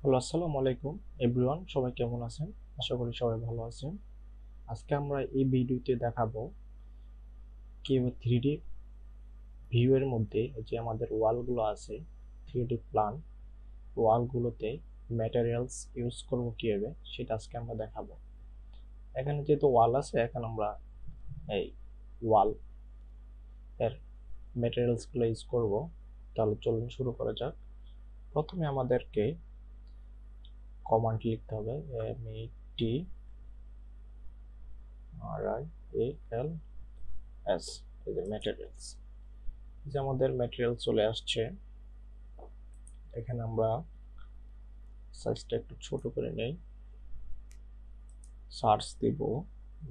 Hello, আসসালামু আলাইকুম everyone. সবাই কেমন আছেন? আশা করি সবাই ভালো আছেন। আজকে আমরা এই ভিডিওতে দেখাবো কিভাবে 3D ভিউ এর মধ্যে যে আমাদের ওয়ালগুলো আছে, 3D প্ল্যান ওয়ালগুলোতে ম্যাটেরিয়ালস ইউজ করব কিভাবে সেটা আজকে আমরা দেখাবো। এখানে যেহেতু ওয়াল আছে, এখন আমরা এই ওয়াল এর ম্যাটেরিয়ালসগুলো ইউজ করব। তাহলে চলুন শুরু করা যাক। প্রথমে আমাদেরকে কমান্ড লিখতে হবে MATRIALS, এই যে ম্যাটেরিয়ালস। যে আমাদের ম্যাটেরিয়াল চলে আসছে। এখানে আমরা সাইজটা একটু ছোট করে নেই, সার্চ দিব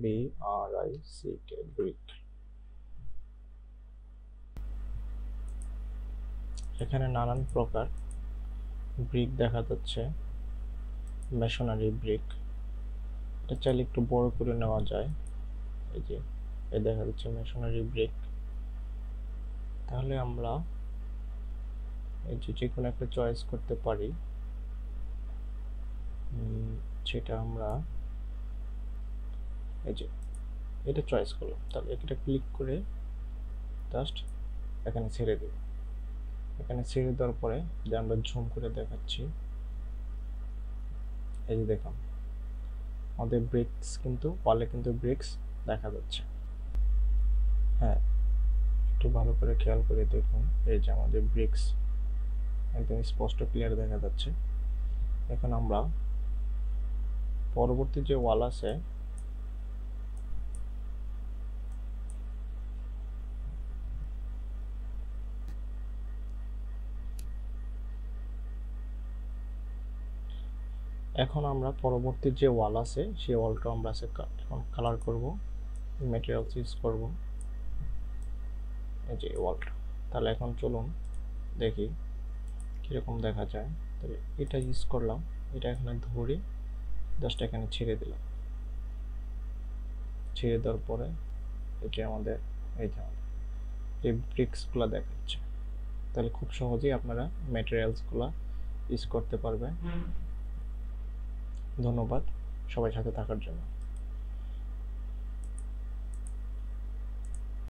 BRICK ব্রিক। এখানে নানান প্রকার ব্রিক দেখা যাচ্ছে, মেশনারি ব্রিক। এটা চাইলে একটু বড় করে নেওয়া যায়। এই যে দেখা যাচ্ছে মেশনারি ব্রিক। তাহলে আমরা এই যে কোনো একটা চয়েস করতে পারি। সেটা আমরা এই যে এটা চয়েস করলাম। তাহলে এটা ক্লিক করে জাস্ট এখানে ছেড়ে দেব। এখানে ছেড়ে দেওয়ার পরে যে আমরা জুম করে দেখাচ্ছি, এই যে দেখুন আমাদের ব্রিক্স কিন্তু ওয়ালে কিন্তু ব্রিক্স দেখা যাচ্ছে। হ্যাঁ, একটু ভালো করে খেয়াল করে দেখুন, এই যে আমাদের ব্রিক্স একদম স্পষ্ট ক্লিয়ার দেখা যাচ্ছে। এখন আমরা পরবর্তী যে ওয়াল আছে এখন আমরা পরবর্তী যে ওয়াল আছে সেই ওয়ালটা আমরা এখন কালার করব, ম্যাটেরিয়ালস ইউজ করব, এই যে ওয়ালটা। তাহলে এখন চলুন দেখি কিরকম দেখা যায়। তবে এটা ইউজ করলাম, এটা এখানে ধরে জাস্ট এখানে ছেড়ে দিলাম। ছেড়ে দেওয়ার পরে এই যে আমাদের এই ব্রিক্সগুলো দেখাচ্ছে। তাহলে খুব সহজেই আপনারা ম্যাটেরিয়ালসগুলো ইউজ করতে পারবেন। ধন্যবাদ সবাই সাথে থাকার জন্য।